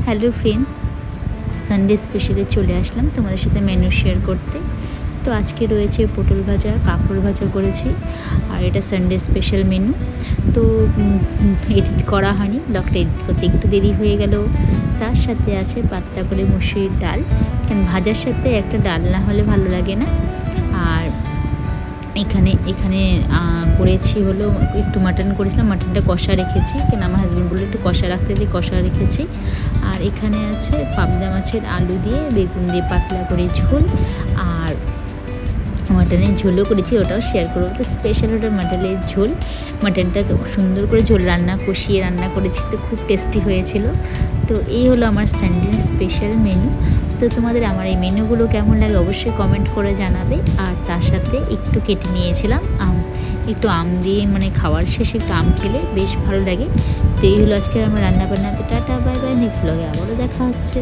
Hello friends, Sunday স্পেশালে চলে আসলাম তোমাদের সাথে মেনু শেয়ার করতে। তো আজকে রয়েছে পটল ভাজা, কাঁকড় ভাজা করেছি, আর এটা সানডে স্পেশাল মেনু। তো এডিট করা হয়নি, ব্লগটা এডিট করতে একটু দেরি হয়ে গেল। তার সাথে আছে পাতলা করে মুসুরির ডাল, কারণ ভাজার সাথে একটা ডাল না হলে ভালো লাগে না। আর এখানে করেছি হলো একটু মাটন করেছিলাম, মাটনটা কষা রেখেছি, কেন আমার হাজব্যান্ড বললো একটু কষা রাখতে দিয়ে কষা রেখেছি। আর এখানে আছে পাবদা মাছের আলু দিয়ে বেগুন দিয়ে পাতলা করে ঝোল, আর মাটনের ঝোলও করেছি, ওটাও শেয়ার করবো। তো স্পেশাল ওটা মাটনের ঝোল, মাটনটা সুন্দর করে ঝোল কষিয়ে রান্না করেছি, তো খুব টেস্টি হয়েছিল। তো এই হলো আমার সানডে স্পেশাল মেনু। তো তোমাদের আমার এই মেনুগুলো কেমন লাগে অবশ্যই কমেন্ট করে জানাবে। আর তার সাথে একটু কেটে নিয়েছিলাম আম, একটু আম দিয়ে, মানে খাওয়ার শেষে একটু আম খেলে বেশ ভালো লাগে। তো এই হলো আজকের আমার রান্নাবান্না। তো টাটা, বাই বাই, নেক্সট ব্লগে আবারও দেখা হচ্ছে।